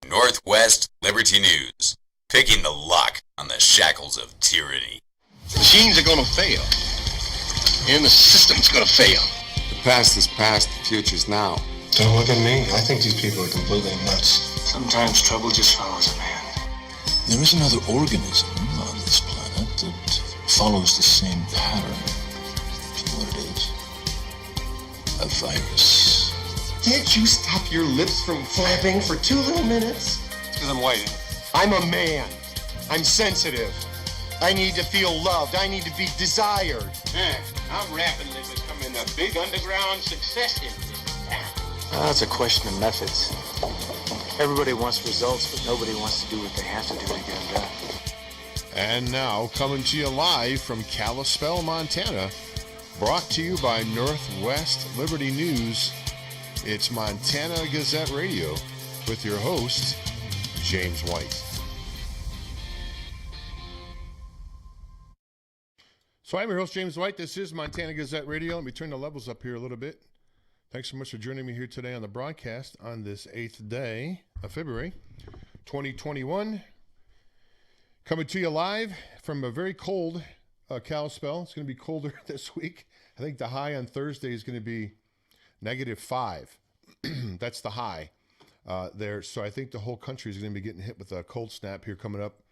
Northwest Liberty News, picking the lock on the shackles of tyranny. Machines are going to fail, and the system's going to fail. The past is past, the future's now. Don't look at me. I think these people are completely nuts. Sometimes trouble just follows a man. There is another organism on this planet that follows the same pattern. Do you know what it is? A virus. Can't you stop your lips from flapping for 2 little minutes? It's because I'm white. I'm a man. I'm sensitive. I need to feel loved. I need to be desired. I'm rapidly becoming a big underground success in this town. It's a question of methods. Everybody wants results, but nobody wants to do what they have to do to get them done. And now, coming to you live from Kalispell, Montana, brought to you by Northwest Liberty News, it's Montana Gazette Radio with your host, James White. So I'm your host, James White. This is Montana Gazette Radio. Let me turn the levels up here a little bit. Thanks so much for joining me here today on the broadcast on this 8th day of February, 2021. Coming to you live from a very cold Kalispell. It's going to be colder this week. I think the high on Thursday is going to be -5. That's the high there. So I think the whole country is going to be getting hit with a cold snap here coming up.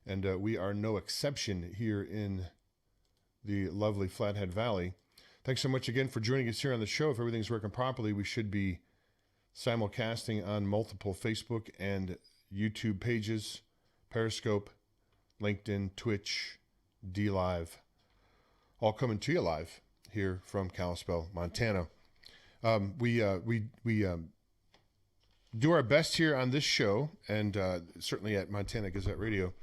And we are no exception here in the lovely Flathead Valley. Thanks so much again for joining us here on the show. If everything's working properly, we should be simulcasting on multiple Facebook and YouTube pages, Periscope, LinkedIn, Twitch, DLive, all coming to you live here from Kalispell, Montana. We do our best here on this show, and certainly at Montana Gazette Radio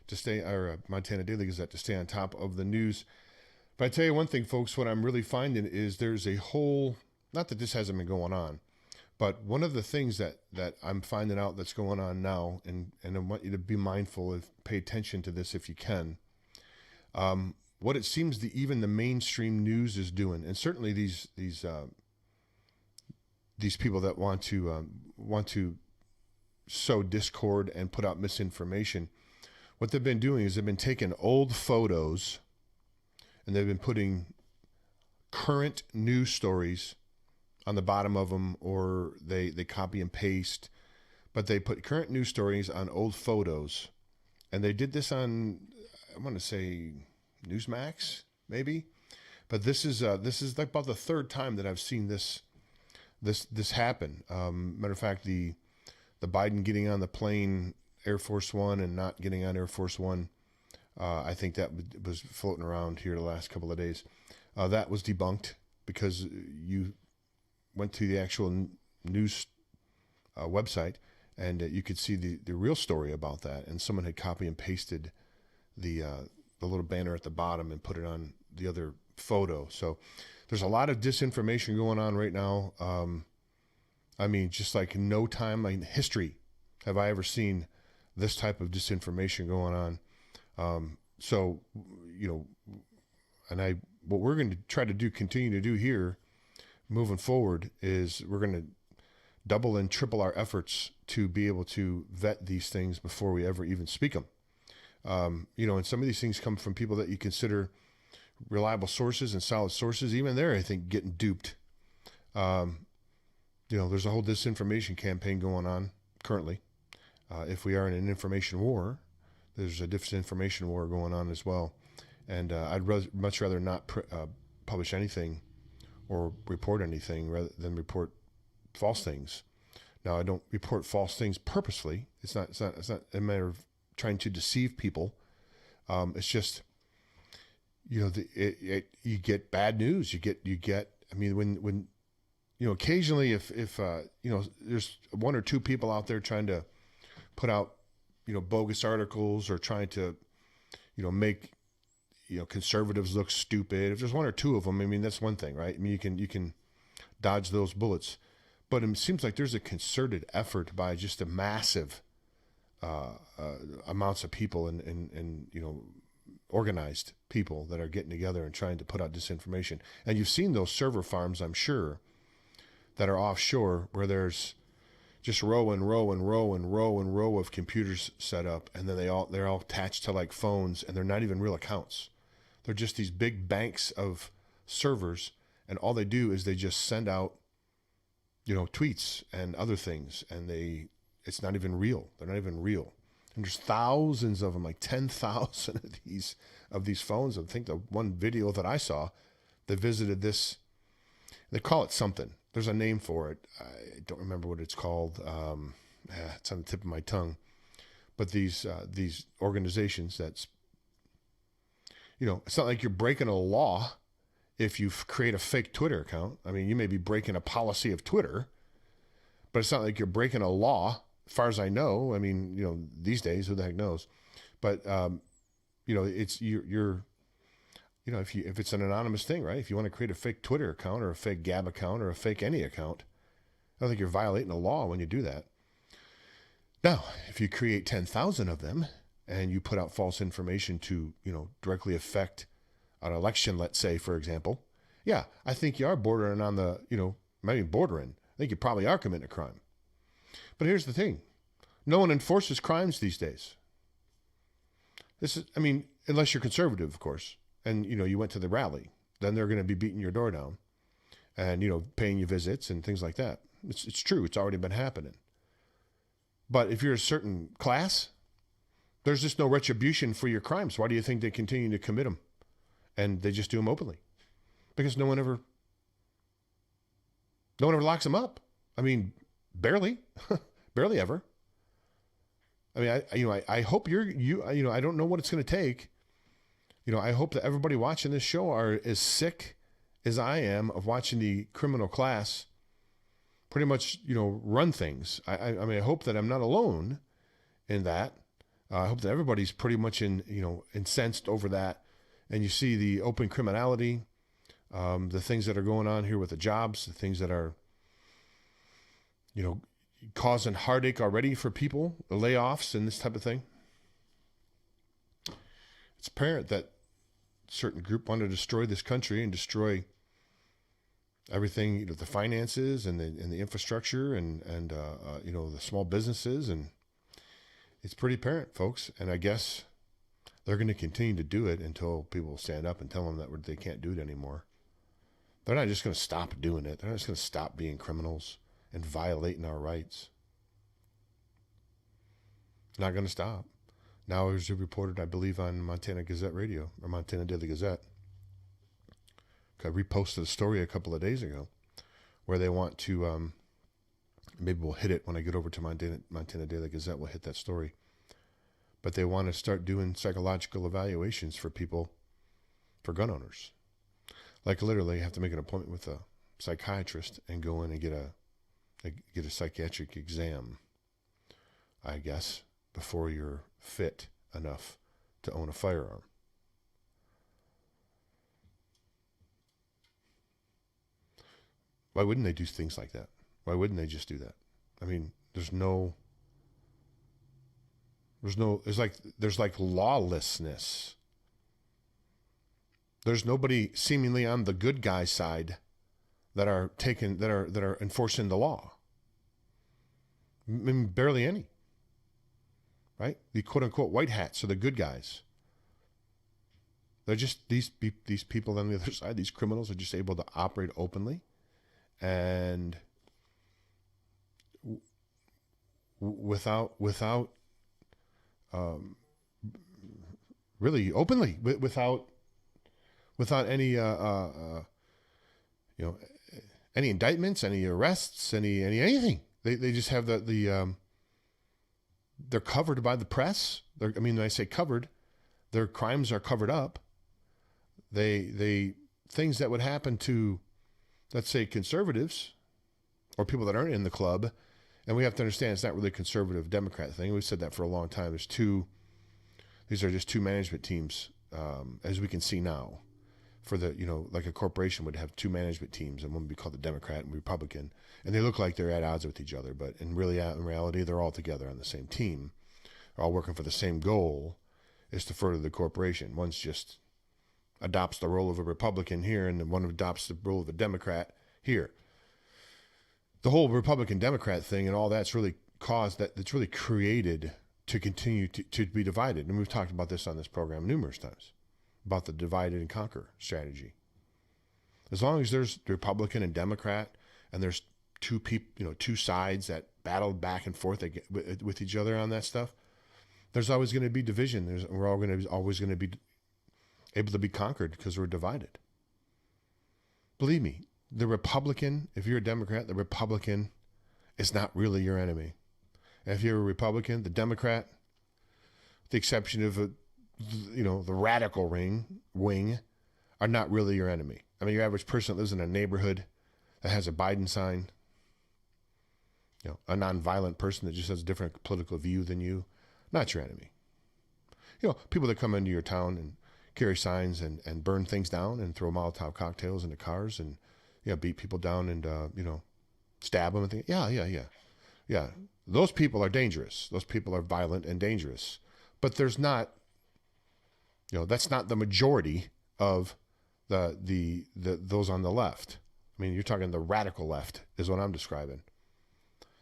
to stay, or Montana Daily Gazette, to stay on top of the news. But I tell you one thing, folks, what I'm really finding is there's a whole, not that this hasn't been going on, but one of the things that I'm finding out that's going on now, and I want you to be mindful of, pay attention to this if you can, what it seems even the mainstream news is doing, and certainly these people that want to sow discord and put out misinformation, what they've been doing is they've been taking old photos and they've been putting current news stories on the bottom of them, or they copy and paste, but they put current news stories on old photos. And they did this on, I want to say, Newsmax, maybe. But this is like about the third time that I've seen this happen. Matter of fact, the Biden getting on the plane, Air Force One, and not getting on Air Force One, I think that was floating around here the last couple of days. That was debunked because you went to the actual news website and you could see the real story about that. And someone had copy and pasted the little banner at the bottom and put it on the other photo. So there's a lot of disinformation going on right now. I mean, just like no time in history have I ever seen this type of disinformation going on. So, and what we're going to try to continue to do here moving forward is we're going to double and triple our efforts to be able to vet these things before we ever even speak them. And some of these things come from people that you consider reliable sources and solid sources. Even there, I think, getting duped. There's a whole disinformation campaign going on currently. If we are in an information war, there's a disinformation war going on as well. And I'd much rather not publish anything or report anything rather than report false things. Now, I don't report false things purposely. It's not a matter of trying to deceive people. It's just, you get bad news. You get. I mean, when occasionally if there's one or two people out there trying to put out bogus articles or trying to make conservatives look stupid. If there's one or two of them, I mean, that's one thing, right? I mean, you can dodge those bullets, but it seems like there's a concerted effort by just a massive amounts of people and organized people that are getting together and trying to put out disinformation. And you've seen those server farms, I'm sure, that are offshore where there's just row and row and row and row and row of computers set up, and then they're all attached to like phones, and they're not even real accounts. They're just these big banks of servers, and all they do is they just send out, tweets and other things, and it's not even real. They're not even real. And there's thousands of them, like 10,000 of these phones. I think the one video that I saw, they visited this. They call it something. There's a name for it. I don't remember what it's called. It's on the tip of my tongue. But these organizations that's, it's not like you're breaking a law if you create a fake Twitter account. I mean, you may be breaking a policy of Twitter, but it's not like you're breaking a law, as far as I know. I mean, these days, who the heck knows? But, it's you're if it's an anonymous thing, right? If you want to create a fake Twitter account or a fake Gab account or a fake any account, I don't think you're violating the law when you do that. Now, if you create 10,000 of them and you put out false information to, directly affect an election, let's say, for example, yeah, I think you are bordering on the, maybe bordering. I think you probably are committing a crime. But here's the thing. No one enforces crimes these days. Unless you're conservative, of course. And, you went to the rally, then they're going to be beating your door down and, paying you visits and things like that. It's true. It's already been happening. But if you're a certain class, there's just no retribution for your crimes. Why do you think they continue to commit them? And they just do them openly? Because no one ever locks them up. I mean, barely, barely ever. I mean, I hope I don't know what it's going to take. I hope that everybody watching this show are as sick as I am of watching the criminal class pretty much, run things. I hope that I'm not alone in that. I hope that everybody's pretty much incensed over that. And you see the open criminality, the things that are going on here with the jobs, the things that are, causing heartache already for people, the layoffs and this type of thing. It's apparent that a certain group want to destroy this country and destroy everything, the finances and the infrastructure and the small businesses. And it's pretty apparent, folks. And I guess they're going to continue to do it until people stand up and tell them that they can't do it anymore. They're not just going to stop doing it. They're not just going to stop being criminals and violating our rights. Not going to stop. Now, as reported, I believe, on Montana Gazette Radio, or Montana Daily Gazette. I reposted a story a couple of days ago where they want to, maybe we'll hit it when I get over to Montana Daily Gazette, we'll hit that story. But they want to start doing psychological evaluations for people, for gun owners. Like literally you have to make an appointment with a psychiatrist and go in and get a psychiatric exam, I guess, before you're fit enough to own a firearm. Why wouldn't they do things like that? Why wouldn't they just do that? I mean, there's like lawlessness. There's nobody seemingly on the good guy side that are enforcing the law. I mean, barely any. Right? The quote unquote white hats are the good guys. They're just these people on the other side, these criminals are just able to operate openly and without really openly, without any any indictments, any arrests, anything. They just have they're covered by the press. When I say covered, their crimes are covered up. They things that would happen to, let's say, conservatives or people that aren't in the club, and we have to understand it's not really a conservative Democrat thing. We've said that for a long time. These are just two management teams, as we can see now. For like a corporation would have two management teams, and one would be called the Democrat and Republican, and they look like they're at odds with each other, but in reality, they're all together on the same team. They're all working for the same goal, is to further the corporation. One's just adopts the role of a Republican here, and then one adopts the role of a Democrat here. the whole Republican Democrat thing and all that's really that's really created to continue to be divided. And we've talked about this on this program numerous times, about the divide and conquer strategy. As long as there's Republican and Democrat and there's two sides that battle back and forth with each other on that stuff, there's always going to be division. We're always going to be able to be conquered because we're divided. Believe me, the Republican, if you're a Democrat, the Republican is not really your enemy. And if you're a Republican, the Democrat, with the exception of the radical wing, are not really your enemy. I mean, your average person that lives in a neighborhood that has a Biden sign, a nonviolent person that just has a different political view than you, not your enemy. People that come into your town and carry signs and burn things down and throw Molotov cocktails into cars and beat people down and stab them and things. Yeah. Those people are dangerous. Those people are violent and dangerous. But there's not, that's not the majority of those on the left. I mean, you're talking the radical left is what I'm describing.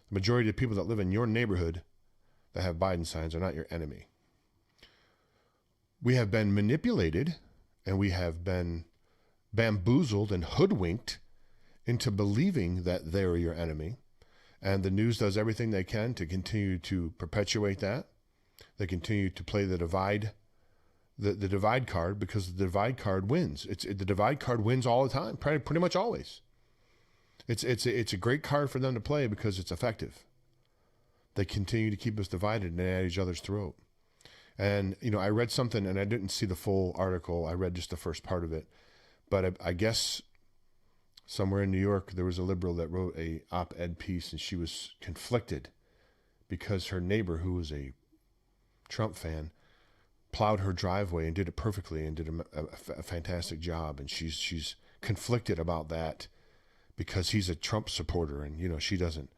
The majority of people that live in your neighborhood that have Biden signs are not your enemy. We have been manipulated and we have been bamboozled and hoodwinked into believing that they're your enemy. And the news does everything they can to continue to perpetuate that. They continue to play the divide card because the divide card wins. The divide card wins all the time, pretty much always. It's a great card for them to play because it's effective. They continue to keep us divided and at each other's throat. And, I read something and I didn't see the full article. I read just the first part of it. But I guess somewhere in New York, there was a liberal that wrote a op-ed piece and she was conflicted because her neighbor, who was a Trump fan, plowed her driveway and did it perfectly and did a fantastic job. And she's conflicted about that because he's a Trump supporter and, she doesn't,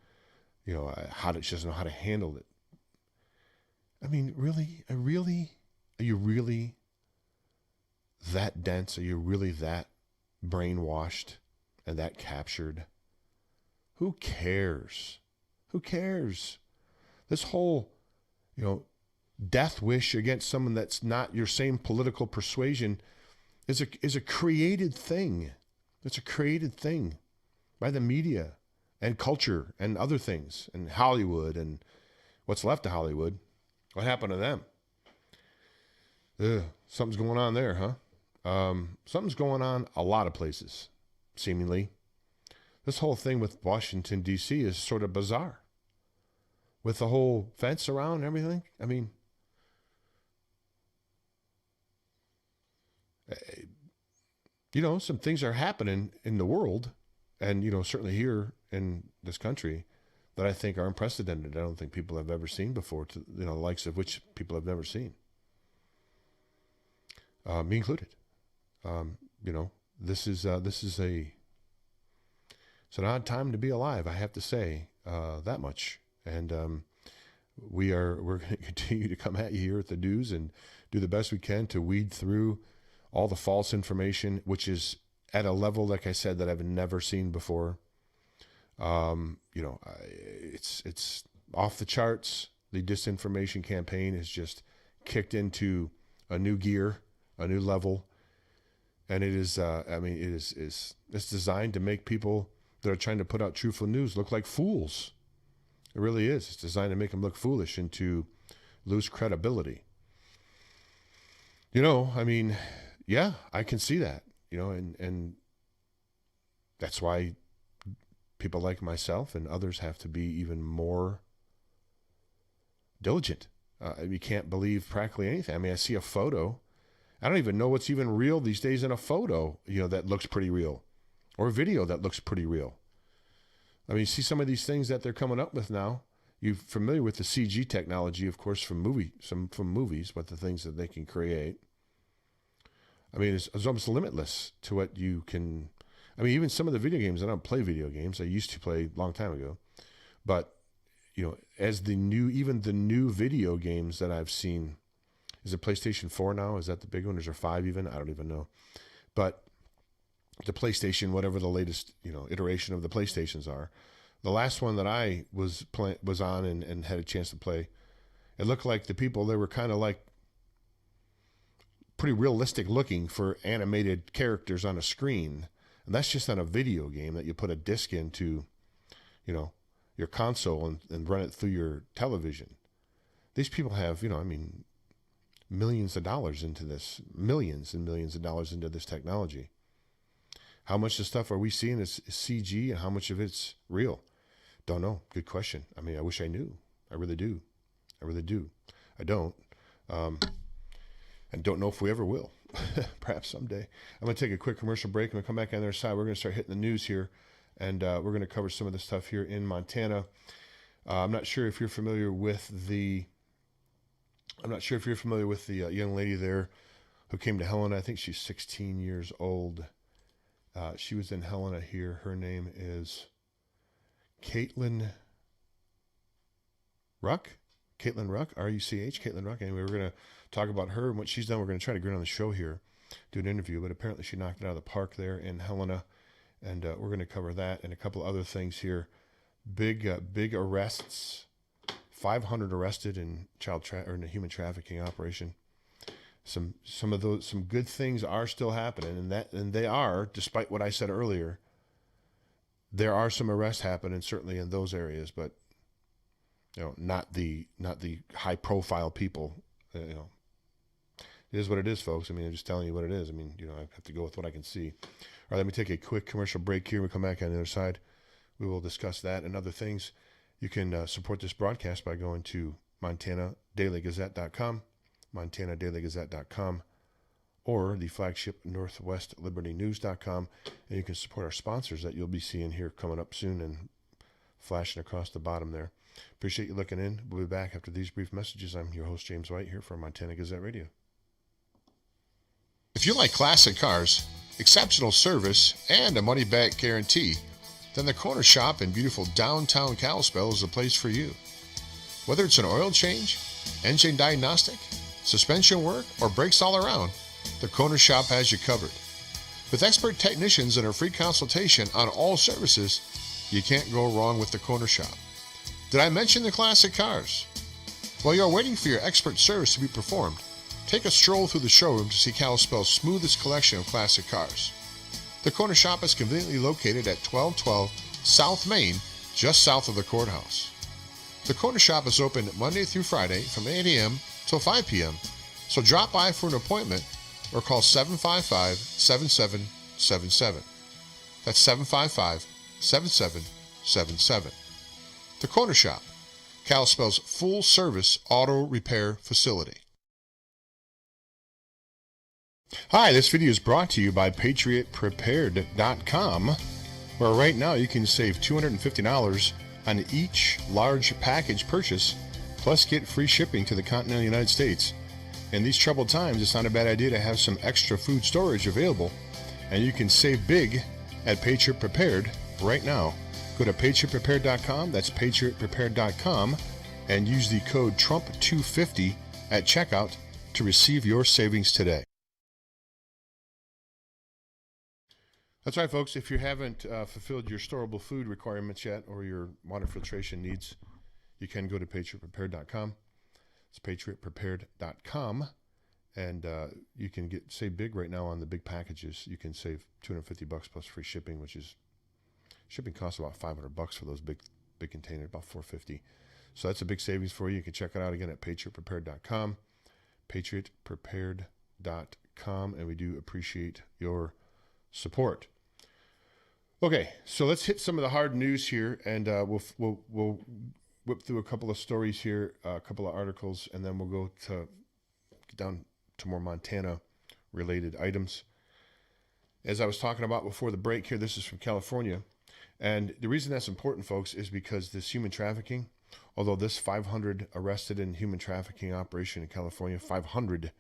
she doesn't know how to handle it. I mean, really? Are you really that dense? Are you really that brainwashed and that captured? Who cares? Who cares? This whole, death wish against someone that's not your same political persuasion is a created thing. It's a created thing by the media and culture and other things and Hollywood and what's left of Hollywood. What happened to them? Something's going on there, huh? Something's going on a lot of places, seemingly. This whole thing with Washington, D.C. is sort of bizarre. With the whole fence around and everything. I mean, some things are happening in the world and, certainly here in this country that I think are unprecedented. I don't think people have ever seen before, the likes of which people have never seen. Me included. This is it's an odd time to be alive, I have to say, that much. And we're going to continue to come at you here at the news and do the best we can to weed through all the false information, which is at a level, like I said, that I've never seen before. It's off the charts. The disinformation campaign has just kicked into a new gear, a new level. And it is, it's designed to make people that are trying to put out truthful news look like fools. It really is. It's designed to make them look foolish and to lose credibility. Yeah, I can see that, and that's why people like myself and others have to be even more diligent. You can't believe practically anything. I mean, I see a photo. I don't even know what's even real these days in a photo, that looks pretty real, or a video that looks pretty real. I mean, you see some of these things that they're coming up with now. You're familiar with the CG technology, of course, from movies, but the things that they can create. I mean, it's almost limitless to what you can. I mean, even some of the video games, I don't play video games. I used to play a long time ago. But, as the new video games that I've seen, is it PlayStation 4 now? Is that the big one? Is there 5 even? I don't even know. But the PlayStation, whatever the latest, iteration of the PlayStations are, The last one that I was on and had a chance to play, it looked like the people, they were kind of like pretty realistic looking for animated characters on a screen. And that's just on a video game that you put a disc into, you know, your console and run it through your television. These people have, you know, I mean, millions of dollars into this, millions and millions of dollars into this technology. How much of stuff are we seeing is CG and how much of it's real? Don't know. Good question. I mean, I wish I knew. I really do. I really do. I don't. And don't know if we ever will. Perhaps someday. I'm going to take a quick commercial break. I'm going to come back on the other side. We're going to start hitting the news here. And we're going to cover some of the stuff here in Montana. I'm not sure if you're familiar with the young lady there who came to Helena. I think she's 16 years old. She was in Helena here. Her name is Caitlin Ruck, R-U-C-H, Caitlin Ruck. Anyway, we're going to talk about her and what she's done. We're going to try to get her on the show here, do an interview, but apparently she knocked it out of the park there in Helena, and we're going to cover that and a couple other things here. Big arrests, 500 arrested in in a human trafficking operation. Some good things are still happening, and they are, despite what I said earlier. There are some arrests happening certainly in those areas, but you know, not the high profile people. You know, it is what it is, folks. I mean, I'm just telling you what it is. I mean, you know, I have to go with what I can see. All right, let me take a quick commercial break here. We come back on the other side. We will discuss that and other things. You can support this broadcast by going to MontanaDailyGazette.com, MontanaDailyGazette.com, or the flagship northwestlibertynews.com. And you can support our sponsors that you'll be seeing here coming up soon and flashing across the bottom there. Appreciate you looking in. We'll be back after these brief messages. I'm your host, James White, here from Montana Gazette Radio. If you like classic cars, exceptional service, and a money-back guarantee, then the Corner Shop in beautiful downtown Kalispell is the place for you. Whether it's an oil change, engine diagnostic, suspension work, or brakes all around, the Corner Shop has you covered. With expert technicians and a free consultation on all services, you can't go wrong with the Corner Shop. Did I mention the classic cars? While you're waiting for your expert service to be performed, take a stroll through the showroom to see Kalispell's smoothest collection of classic cars. The Corner Shop is conveniently located at 1212 South Main, just south of the courthouse. The Corner Shop is open Monday through Friday from 8 a.m. till 5 p.m., so drop by for an appointment or call 755-7777. That's 755-7777. The Corner Shop, Kalispell's full-service auto repair facility. Hi, this video is brought to you by PatriotPrepared.com, where right now you can save $250 on each large package purchase, plus get free shipping to the continental United States. In these troubled times, it's not a bad idea to have some extra food storage available, and you can save big at Patriot Prepared right now. Go to PatriotPrepared.com, that's PatriotPrepared.com, and use the code TRUMP250 at checkout to receive your savings today. That's right, folks. If you haven't fulfilled your storable food requirements yet or your water filtration needs, you can go to PatriotPrepared.com. It's PatriotPrepared.com, and you can save big right now on the big packages. You can save $250 plus free shipping, which is shipping costs about $500 for those big containers, about $450. So that's a big savings for you. You can check it out again at PatriotPrepared.com, PatriotPrepared.com, and we do appreciate your support. Okay, so let's hit some of the hard news here, and we'll whip through a couple of stories here, a couple of articles, and then we'll go down to more Montana-related items. As I was talking about before the break here, this is from California, and the reason that's important, folks, is because this human trafficking, although this 500 arrested in human trafficking operation in California, 500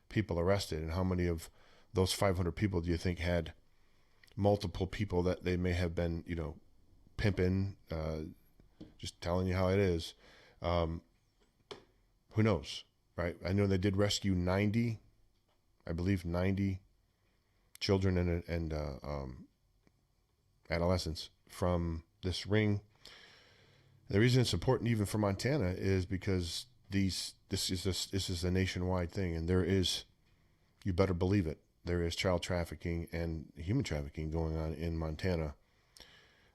people arrested, and how many of those 500 people do you think had multiple people that they may have been, pimping, just telling you how it is? Who knows, right? I know they did rescue 90 children and adolescents from this ring. The reason it's important even for Montana is because this is a nationwide thing, and there is, you better believe it, there is child trafficking and human trafficking going on in Montana.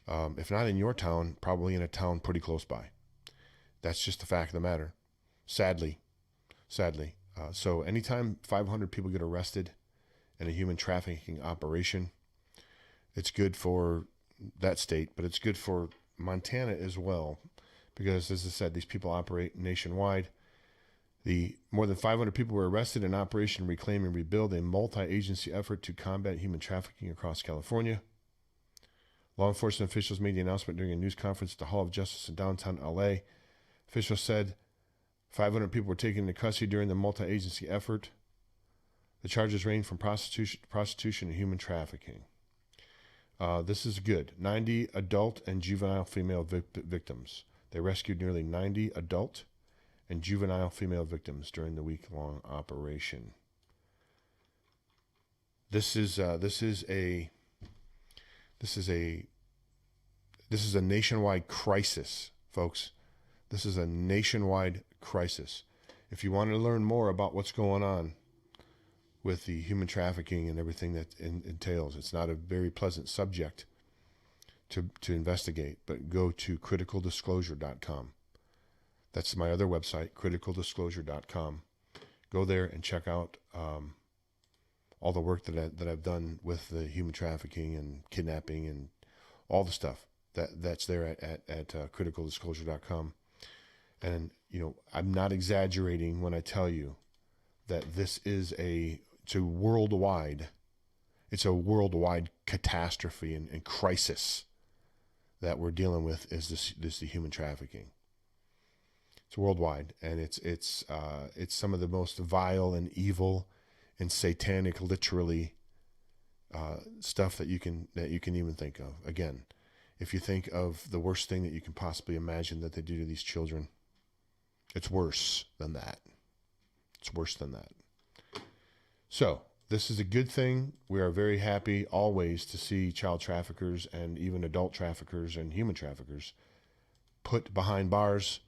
If not in your town, probably in a town pretty close by. That's just the fact of the matter. Sadly. So anytime 500 people get arrested in a human trafficking operation, it's good for that state, but it's good for Montana as well, because as I said, these people operate nationwide. The more than 500 people were arrested in Operation Reclaim and Rebuild, a multi-agency effort to combat human trafficking across California. Law enforcement officials made the announcement during a news conference at the Hall of Justice in downtown LA. Officials said 500 people were taken into custody during the multi-agency effort. The charges range from prostitution and human trafficking. This is good. 90 adult and juvenile female victims. They rescued nearly 90 adult and juvenile female victims during the week-long operation. This is a nationwide crisis, folks. This is a nationwide crisis. If you want to learn more about what's going on with the human trafficking and everything that entails, it's not a very pleasant subject to investigate, but go to criticaldisclosure.com. That's my other website, criticaldisclosure.com. Go there and check out all the work that I've done with the human trafficking and kidnapping and all the stuff that's there at criticaldisclosure.com. And I'm not exaggerating when I tell you that this is it's a worldwide catastrophe and crisis that we're dealing with. Is the human trafficking? It's worldwide, and it's some of the most vile and evil and satanic, literally, stuff that you can even think of. Again, if you think of the worst thing that you can possibly imagine that they do to these children, it's worse than that. It's worse than that. So this is a good thing. We are very happy always to see child traffickers and even adult traffickers and human traffickers put behind bars.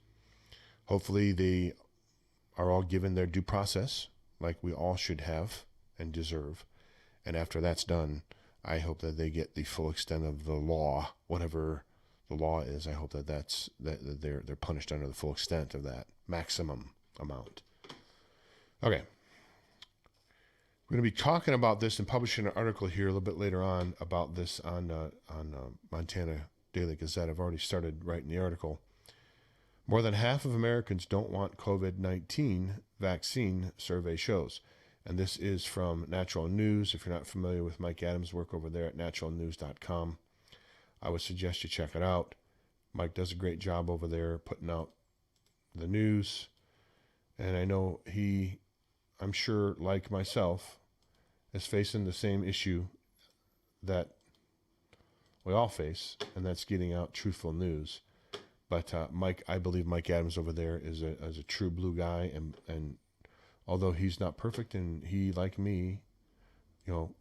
Hopefully they are all given their due process, like we all should have and deserve. And after that's done, I hope that they get the full extent of the law, whatever the law is. I hope that they're punished under the full extent of that maximum amount. Okay. We're going to be talking about this and publishing an article here a little bit later on about this on Montana Daily Gazette. I've already started writing the article. More than half of Americans don't want COVID-19 vaccine, survey shows. And this is from Natural News. If you're not familiar with Mike Adams' work over there at naturalnews.com, I would suggest you check it out. Mike does a great job over there putting out the news. And I know I'm sure, like myself, is facing the same issue that we all face, and that's getting out truthful news. But I believe Mike Adams over there is a true blue guy, and although he's not perfect, and he, like me, can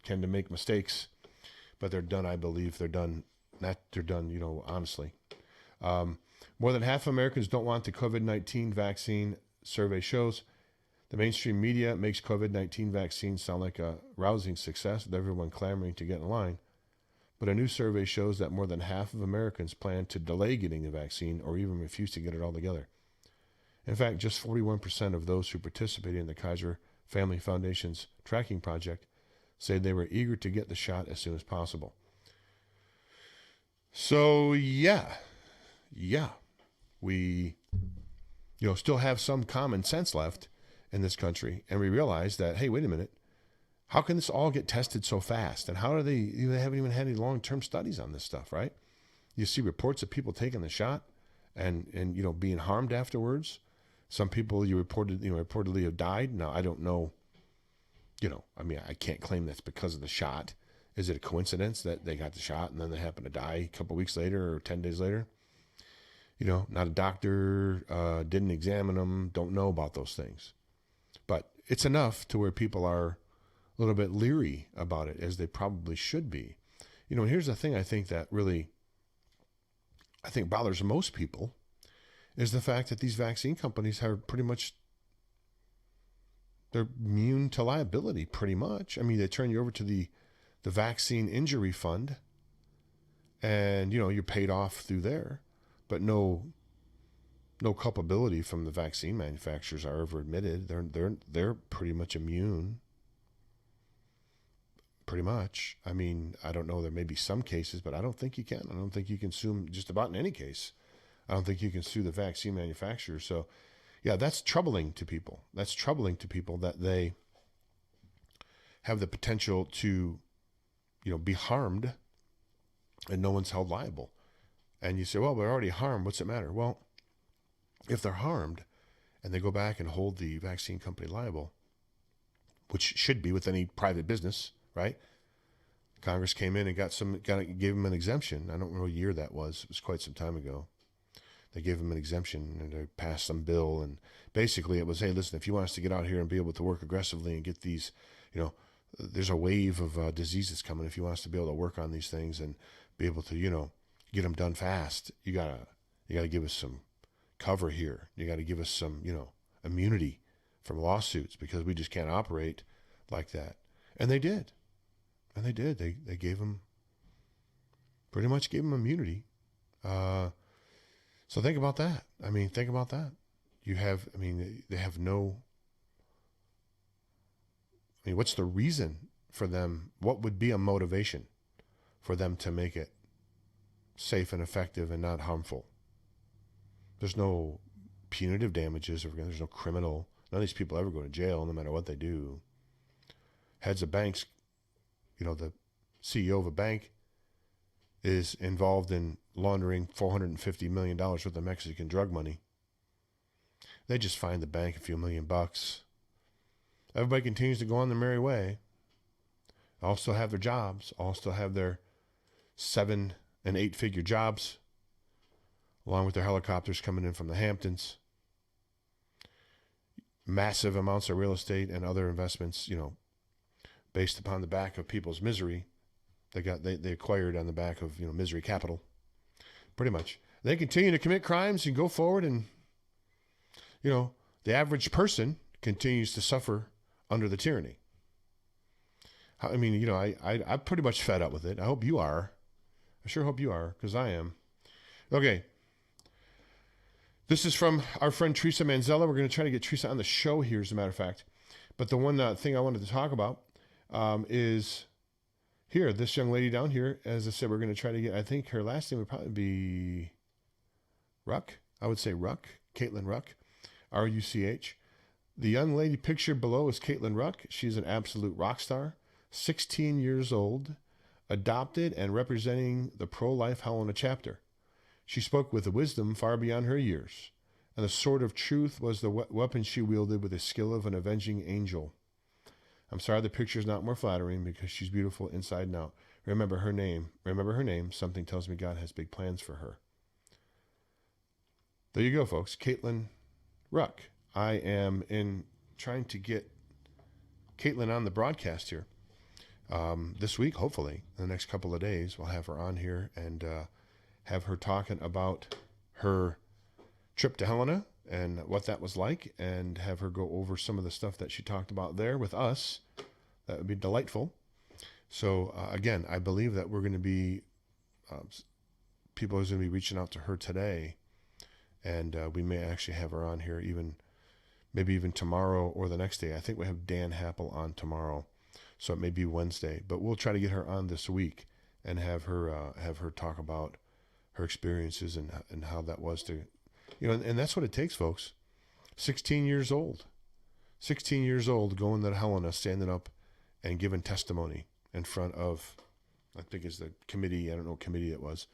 to make mistakes, but they're done. I believe they're done. Honestly. More than half of Americans don't want the COVID-19 vaccine, survey shows. The mainstream media makes COVID-19 vaccine sound like a rousing success, with everyone clamoring to get in line. But a new survey shows that more than half of Americans plan to delay getting the vaccine or even refuse to get it altogether. In fact, just 41% of those who participated in the Kaiser Family Foundation's tracking project said they were eager to get the shot as soon as possible. So, yeah, we still have some common sense left in this country, and we realize that, hey, wait a minute, how can this all get tested so fast? And how do they haven't even had any long-term studies on this stuff, right? You see reports of people taking the shot and being harmed afterwards. Some people reportedly have died. Now, I don't know, I can't claim that's because of the shot. Is it a coincidence that they got the shot and then they happen to die a couple weeks later or 10 days later? Not a doctor, didn't examine them, don't know about those things. But it's enough to where people are a little bit leery about it, as they probably should be. And here's the thing I think that really I think bothers most people is the fact that these vaccine companies are pretty much, they're immune to liability pretty much. I mean, they turn you over to the vaccine injury fund and, you know, you're paid off through there, but no culpability from the vaccine manufacturers are ever admitted. They're pretty much immune. Pretty much. I mean, I don't know. There may be some cases, but I don't think you can. I don't think you can sue just about in any case. I don't think you can sue the vaccine manufacturer. So, yeah, that's troubling to people. That's troubling to people that they have the potential to, you know, be harmed and no one's held liable. And you say, well, they're already harmed. What's it matter? Well, if they're harmed and they go back and hold the vaccine company liable, which should be with any private business, right? Congress came in and gave them an exemption. I don't know what year that was. It was quite some time ago. They gave them an exemption and they passed some bill. And basically it was, hey, listen, if you want us to get out here and be able to work aggressively and get these, you know, there's a wave of diseases coming. If you want us to be able to work on these things and be able to, you know, get them done fast, you gotta give us some cover here. You got to give us some, you know, immunity from lawsuits because we just can't operate like that. And they did. And they did. They gave them, pretty much gave them immunity. So think about that. I mean, think about that. They have no, I mean, what's the reason for them? What would be a motivation for them to make it safe and effective and not harmful? There's no punitive damages. There's no criminal. None of these people ever go to jail, no matter what they do. Heads of banks, you know, the CEO of a bank is involved in laundering $450 million worth of Mexican drug money. They just fined the bank a few $1,000,000. Everybody continues to go on their merry way. All still have their jobs. All still have their 7- and 8-figure jobs, along with their helicopters coming in from the Hamptons. Massive amounts of real estate and other investments, you know, based upon the back of people's misery. They acquired on the back of, you know, misery capital. Pretty much. They continue to commit crimes and go forward, and, you know, the average person continues to suffer under the tyranny. I mean, you know, I'm pretty much fed up with it. I hope you are. I sure hope you are, because I am. Okay. This is from our friend Teresa Manzella. We're going to try to get Teresa on the show here, as a matter of fact. But the one thing I wanted to talk about is here, this young lady down here. As I said, we're going to try to get, I think her last name would probably be Ruck. I would say Ruck, Caitlin Ruck, R-U-C-H. The young lady pictured below is Caitlin Ruck. She's an absolute rock star, 16 years old, adopted and representing the pro-life Helena chapter. She spoke with a wisdom far beyond her years, and the sword of truth was the weapon she wielded with the skill of an avenging angel. I'm sorry the picture's not more flattering because she's beautiful inside and out. Remember her name. Remember her name. Something tells me God has big plans for her. There you go, folks. Caitlin Ruck. I am trying to get Caitlin on the broadcast here this week, hopefully. In the next couple of days, we'll have her on here and have her talking about her trip to Helena and what that was like, and have her go over some of the stuff that she talked about there with us. That would be delightful. So, again, I believe that we're going to be, people are going to be reaching out to her today, and we may actually have her on here maybe even tomorrow or the next day. I think we have Dan Happel on tomorrow, so it may be Wednesday, but we'll try to get her on this week and have her talk about her experiences and how that was to, you know, and that's what it takes, folks. 16 years old going to Helena, standing up and giving testimony in front of, I think it's the committee. I don't know what committee it was,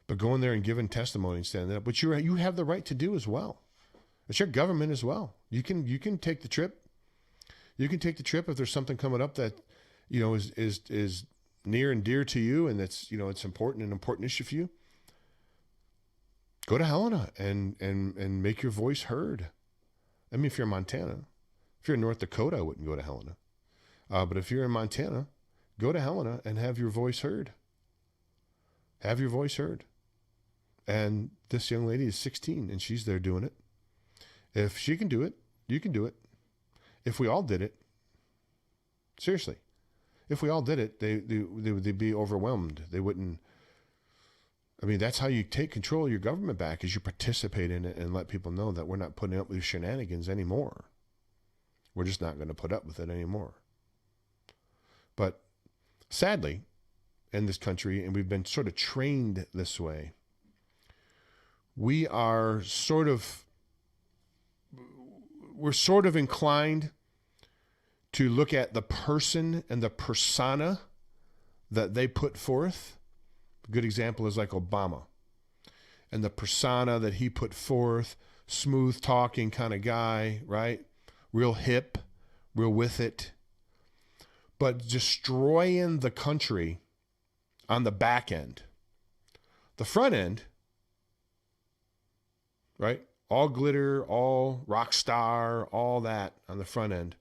but going there and giving testimony and standing up, which you have the right to do as well. It's your government as well. You can take the trip. You can take the trip if there's something coming up that, you know, is near and dear to you, and that's, you know, it's an important issue for you. Go to Helena and make your voice heard. I mean, if you're in Montana, if you're in North Dakota, I wouldn't go to Helena. But if you're in Montana, go to Helena and have your voice heard. Have your voice heard. And this young lady is 16 and she's there doing it. If she can do it, you can do it. If we all did it, seriously, if we all did it, they'd be overwhelmed. They wouldn't. I mean, that's how you take control of your government back, is you participate in it and let people know that we're not putting up with shenanigans anymore. We're just not going to put up with it anymore. But sadly, in this country, and we've been sort of trained this way, we're sort of inclined to look at the person and the persona that they put forth. A good example is like Obama and the persona that he put forth, smooth talking kind of guy, right? Real hip, real with it, but destroying the country on the back end. The front end, right? All glitter, all rock star, all that on the front end.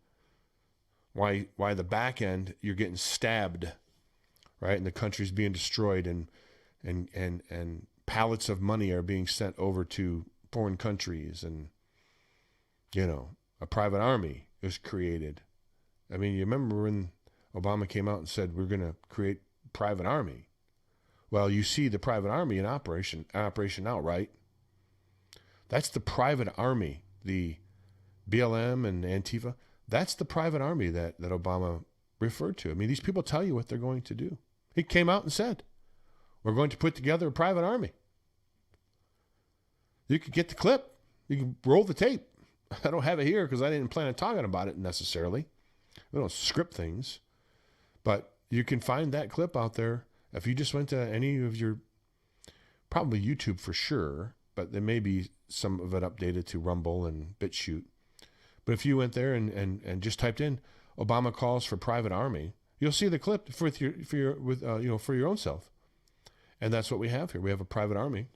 Why the back end, you're getting stabbed, right? And the country's being destroyed, and pallets of money are being sent over to foreign countries, and a private army is created. I mean, you remember when Obama came out and said we're going to create private army? Well, you see the private army in operation now, right? That's the private army, the BLM and Antifa. That's the private army that Obama referred to. I mean, these people tell you what they're going to do. He came out and said, we're going to put together a private army. You could get the clip. You can roll the tape. I don't have it here because I didn't plan on talking about it necessarily. We don't script things. But you can find that clip out there. If you just went to any of your, probably YouTube for sure, but there may be some of it updated to Rumble and BitChute. But if you went there and just typed in Obama calls for private army, you'll see the clip for your own self. And that's what we have here. We have a private army,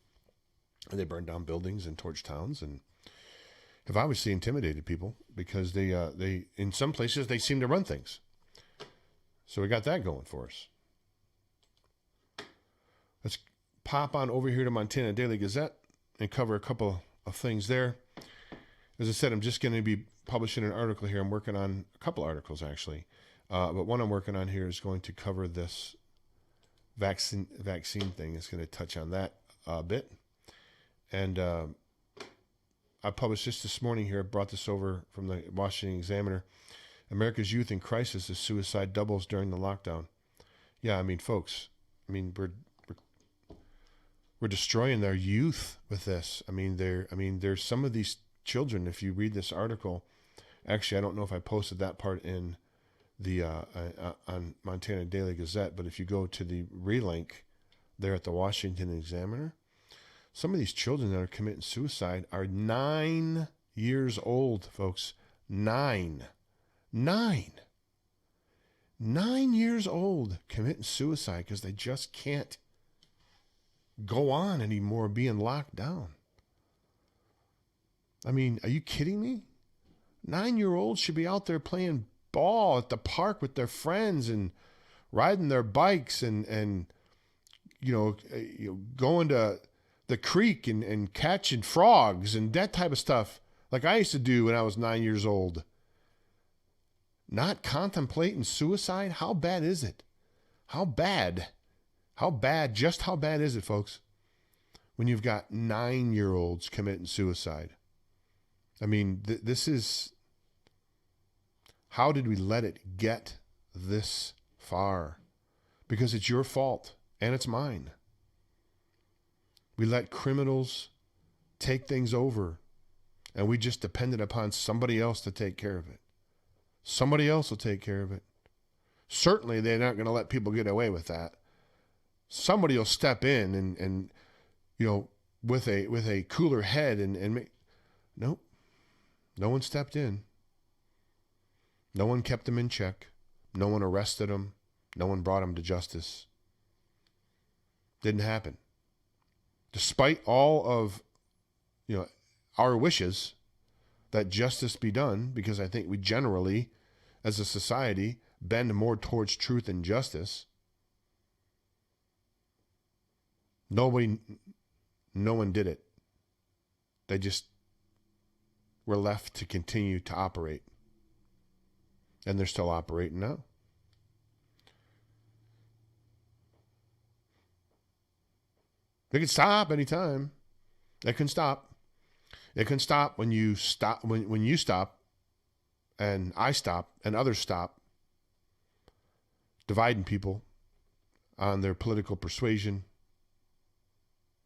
and they burn down buildings and torch towns and have obviously intimidated people because they in some places they seem to run things. So we got that going for us. Let's pop on over here to Montana Daily Gazette and cover a couple of things there. As I said, I'm just going to be publishing an article here. I'm working on a couple articles, actually. But one I'm working on here is going to cover this vaccine thing. It's going to touch on that a bit. And I published this morning here. I brought this over from the Washington Examiner. America's youth in crisis as suicide doubles during the lockdown. Yeah, I mean, folks, we're destroying their youth with this. There's some of these children. If you read this article, actually, I don't know if I posted that part in the on Montana Daily Gazette, but if you go to the relink there at the Washington Examiner, some of these children that are committing suicide are 9 years old, folks. 9 years old committing suicide because they just can't go on anymore being locked down. I mean, are you kidding me? 9-year-olds should be out there playing ball at the park with their friends and riding their bikes and going to the creek and catching frogs and that type of stuff like I used to do when I was 9 years old. Not contemplating suicide? How bad is it? How bad is it, folks, when you've got 9-year-olds committing suicide? I mean, this is, how did we let it get this far? Because it's your fault and it's mine. We let criminals take things over and we just depended upon somebody else to take care of it. Somebody else will take care of it. Certainly they're not going to let people get away with that. Somebody will step in and with a cooler head and make, nope. No one stepped in. No one kept them in check. No one arrested them. No one brought them to justice. Didn't happen. Despite all of our wishes that justice be done, because I think we generally, as a society, bend more towards truth and justice. Nobody no one did it. They just were left to continue to operate. And they're still operating now. They can stop anytime. They can stop. It can stop when you stop, when you stop, and I stop, and others stop, dividing people on their political persuasion,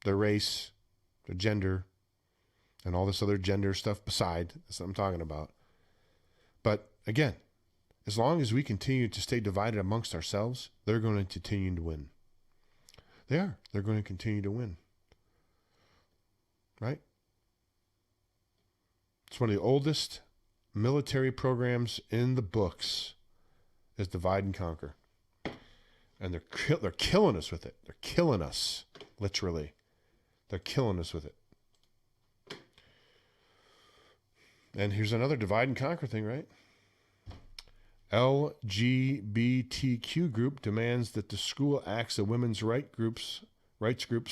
their race, their gender, and all this other gender stuff beside. That's what I'm talking about. But again, as long as we continue to stay divided amongst ourselves, they're going to continue to win. They are. They're going to continue to win. Right? It's one of the oldest military programs in the books is divide and conquer. And they're killing us with it. They're killing us, literally. They're killing us with it. And here's another divide and conquer thing, right? LGBTQ group demands that the school axe the women's rights groups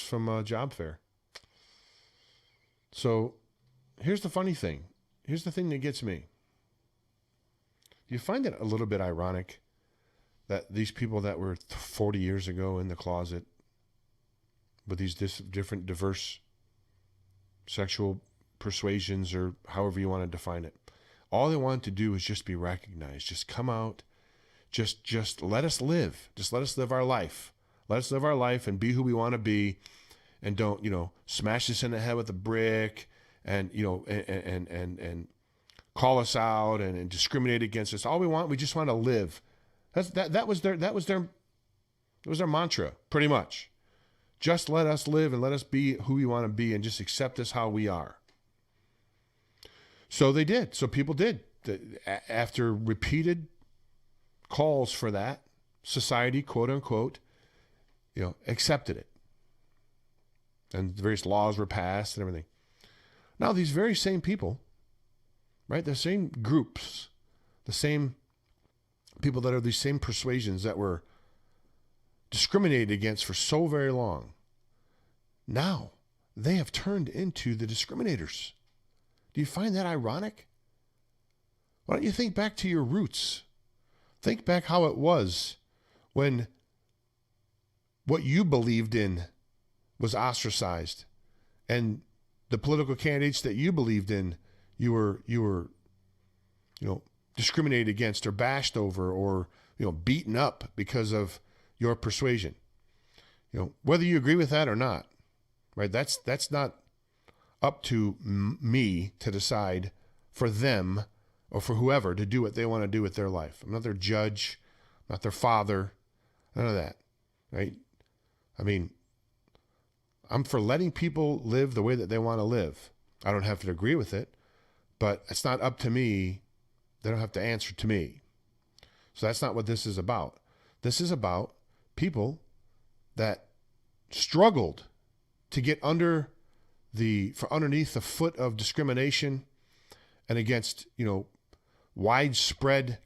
from a job fair. So here's the funny thing. Here's the thing that gets me. Do you find it a little bit ironic that these people that were 40 years ago in the closet with these different diverse sexual persuasions, or however you want to define it, all they wanted to do was just be recognized. Just come out. Just let us live. Just let us live our life. Let us live our life and be who we want to be, and don't, smash us in the head with a brick and, and call us out and discriminate against us. All we just want to live. That was their mantra, pretty much. Just let us live and let us be who we want to be, and just accept us how we are. So they did. So people did. After repeated calls for that, society, quote unquote, accepted it. And various laws were passed and everything. Now these very same people, right, the same groups, the same people that are these same persuasions that were discriminated against for so very long, now they have turned into the discriminators. Do you find that ironic? Why don't you think back to your roots? Think back how it was when what you believed in was ostracized, and the political candidates that you believed in, you were discriminated against or bashed over or beaten up because of your persuasion. Whether you agree with that or not, right? That's not up to me to decide for them or for whoever to do what they want to do with their life. I'm not their judge, not their father, none of that, right? I mean, I'm for letting people live the way that they want to live. I don't have to agree with it, but it's not up to me. They don't have to answer to me. So that's not what this is about. This is about people that struggled to get underneath the foot of discrimination and against, widespread,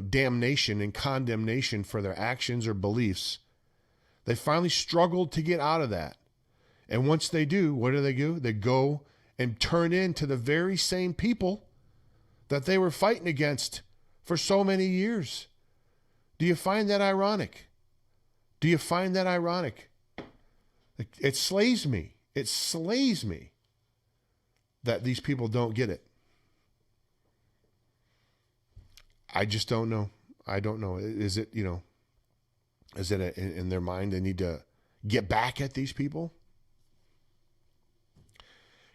damnation and condemnation for their actions or beliefs. They finally struggled to get out of that. And once they do, what do? They go and turn into the very same people that they were fighting against for so many years. Do you find that ironic? Do you find that ironic? It slays me. It slays me that these people don't get it. I just don't know. I don't know. Is it, is it in their mind they need to get back at these people?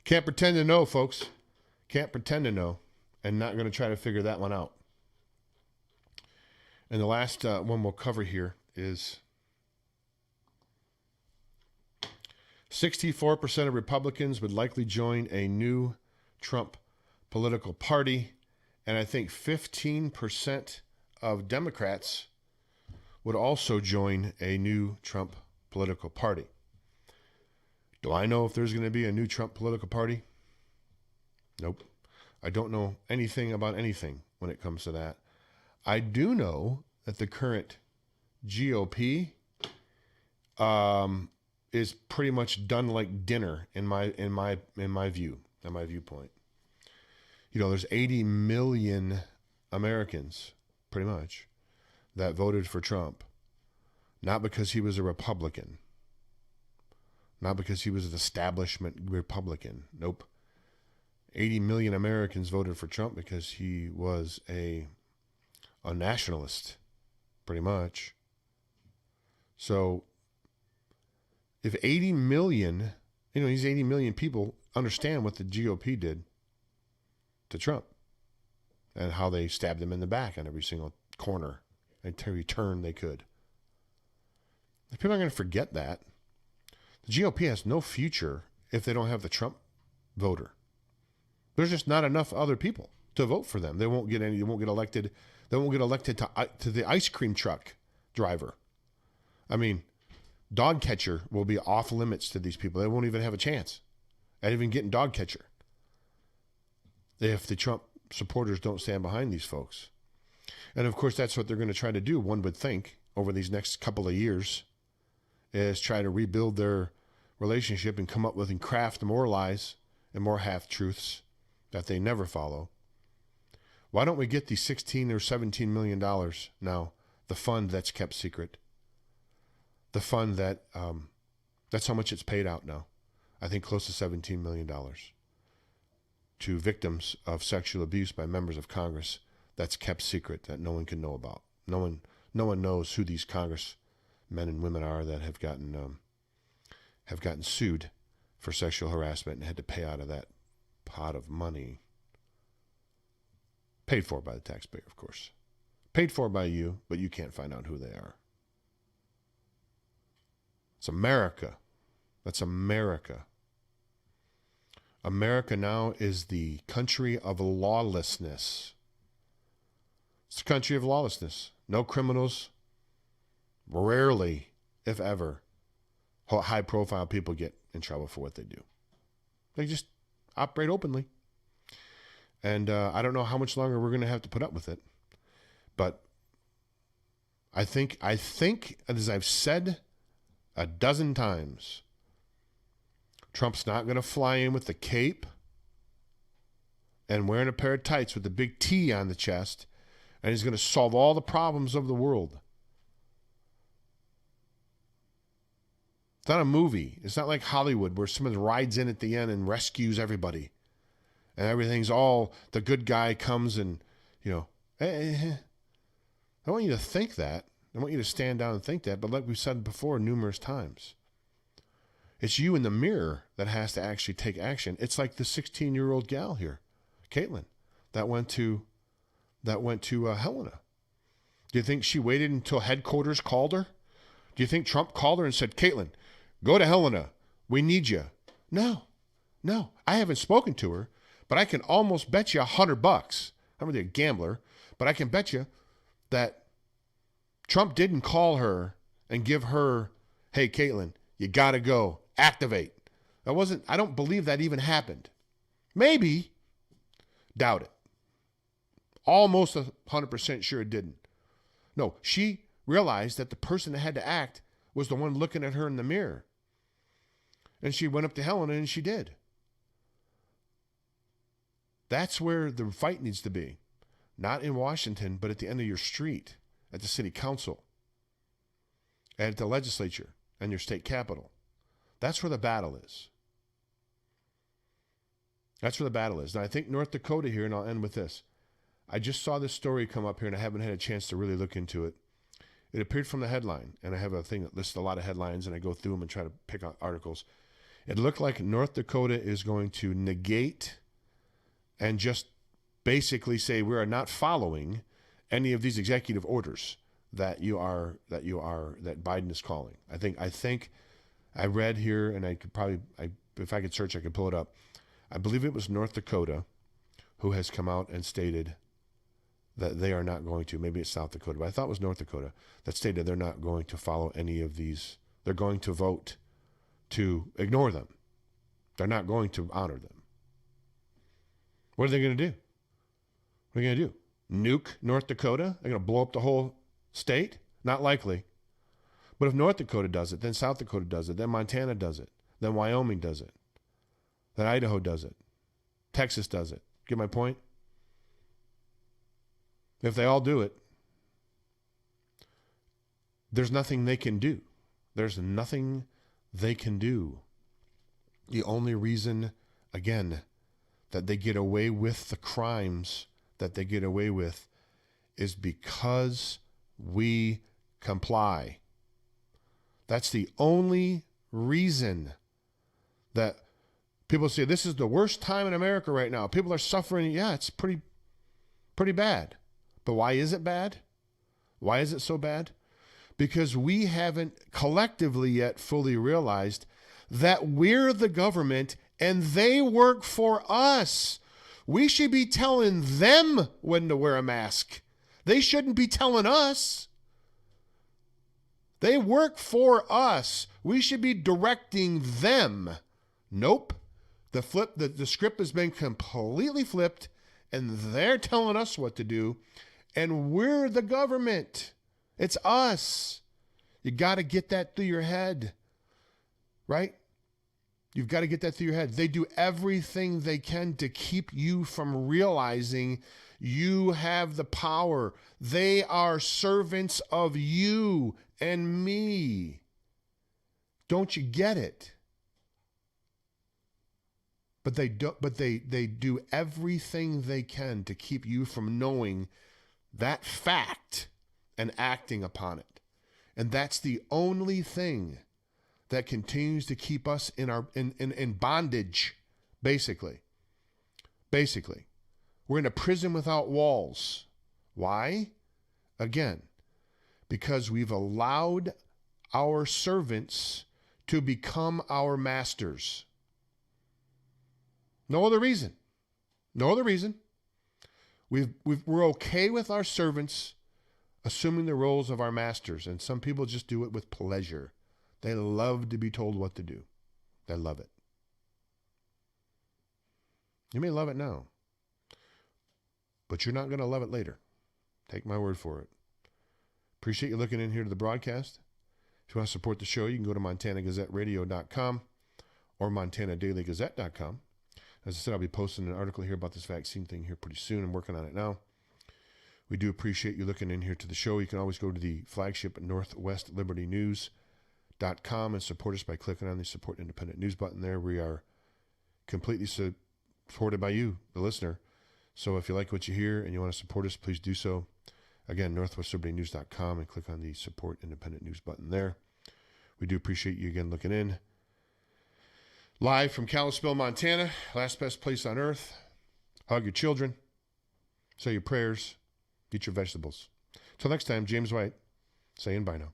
Can't pretend to know, folks. Can't pretend to know, and not going to try to figure that one out. And the last one we'll cover here is 64% of Republicans would likely join a new Trump political party. And I think 15% of Democrats would also join a new Trump political party. Do I know if there's going to be a new Trump political party? Nope. I don't know anything about anything when it comes to that. I do know that the current GOP is pretty much done like dinner in my viewpoint. There's 80 million Americans, pretty much, that voted for Trump, not because he was a Republican, not because he was an establishment Republican. Nope. 80 million Americans voted for Trump because he was a nationalist, pretty much. So if 80 million, these 80 million people understand what the GOP did to Trump and how they stabbed him in the back on every single corner and every turn they could. People aren't going to forget that. The GOP has no future if they don't have the Trump voter. There's just not enough other people to vote for them. They won't get elected. They won't get elected to the ice cream truck driver. I mean, dog catcher will be off limits to these people. They won't even have a chance at even getting dog catcher if the Trump supporters don't stand behind these folks. And of course, that's what they're going to try to do, one would think, over these next couple of years, is try to rebuild their relationship and come up with and craft more lies and more half-truths that they never follow. Why don't we get the $16 or $17 million now, the fund that's kept secret? The fund that's how much it's paid out now. I think close to $17 million to victims of sexual abuse by members of Congress that's kept secret, that no one can know about. No one knows who these congressmen and women are that have gotten sued for sexual harassment and had to pay out of that pot of money. Paid for by the taxpayer, of course. Paid for by you, but you can't find out who they are. It's America. That's America. America now is the country of lawlessness. It's the country of lawlessness. No criminals. Rarely, if ever, high-profile people get in trouble for what they do. They just operate openly. And I don't know how much longer we're going to have to put up with it. But I think, as I've said a dozen times, Trump's not going to fly in with the cape and wearing a pair of tights with a big T on the chest, and he's going to solve all the problems of the world. It's not a movie. It's not like Hollywood where someone rides in at the end and rescues everybody. And everything's all, the good guy comes and, I want you to think that. I want you to stand down and think that. But like we've said before numerous times, it's you in the mirror that has to actually take action. It's like the 16-year-old gal here, Caitlin, that went to Helena. Do you think she waited until headquarters called her? Do you think Trump called her and said, Caitlin, go to Helena. We need you. No. I haven't spoken to her, but I can almost bet you $100. I'm really a gambler, but I can bet you that Trump didn't call her and give her, hey, Caitlin, you got to go. Activate. I don't believe that even happened. Maybe. Doubt it. Almost 100% sure it didn't. No, she realized that the person that had to act was the one looking at her in the mirror. And she went up to Helena and she did. That's where the fight needs to be. Not in Washington, but at the end of your street, at the city council, and at the legislature and your state capitol. That's where the battle is. That's where the battle is. Now, I think North Dakota here, and I'll end with this. I just saw this story come up here, and I haven't had a chance to really look into it. It appeared from the headline, and I have a thing that lists a lot of headlines, and I go through them and try to pick out articles. It looked like North Dakota is going to negate and just basically say we are not following any of these executive orders that Biden is calling. I think I read here, and I could probably, if I could search, I could pull it up. I believe it was North Dakota who has come out and stated that they are not going to, maybe it's South Dakota, but I thought it was North Dakota, that stated they're not going to follow any of these. They're going to vote to ignore them. They're not going to honor them. What are they going to do? What are they going to do? Nuke North Dakota? They're going to blow up the whole state? Not likely. But if North Dakota does it, then South Dakota does it, then Montana does it, then Wyoming does it, then Idaho does it, Texas does it. Get my point? If they all do it, there's nothing they can do. There's nothing they can do. The only reason, again, that they get away with the crimes that they get away with is because we comply. That's the only reason that people say this is the worst time in America right now. People are suffering. Yeah, it's pretty bad. But why is it bad? Why is it so bad? Because we haven't collectively yet fully realized that we're the government and they work for us. We should be telling them when to wear a mask. They shouldn't be telling us. They work for us. We should be directing them. Nope. The script has been completely flipped, and they're telling us what to do, and we're the government. It's us. You got to get that through your head, right? You've got to get that through your head. They do everything they can to keep you from realizing you have the power. They are servants of you and me. Don't you get it? But they do everything they can to keep you from knowing that fact and acting upon it. And that's the only thing that continues to keep us in bondage, basically. Basically. We're in a prison without walls. Why? Again, because we've allowed our servants to become our masters. No other reason. No other reason. We're okay with our servants assuming the roles of our masters, and some people just do it with pleasure. They love to be told what to do. They love it. You may love it now, but you're not going to love it later. Take my word for it. Appreciate you looking in here to the broadcast. If you want to support the show, you can go to MontanaGazetteRadio.com or MontanaDailyGazette.com. As I said, I'll be posting an article here about this vaccine thing here pretty soon. I'm working on it now. We do appreciate you looking in here to the show. You can always go to the flagship at northwestlibertynews.com and support us by clicking on the Support Independent News button there. We are completely supported by you, the listener. So if you like what you hear and you want to support us, please do so. Again, northwestlibertynews.com and click on the Support Independent News button there. We do appreciate you again looking in. Live from Kalispell, Montana, last best place on earth. Hug your children. Say your prayers. Eat your vegetables. Till next time, James White saying bye now.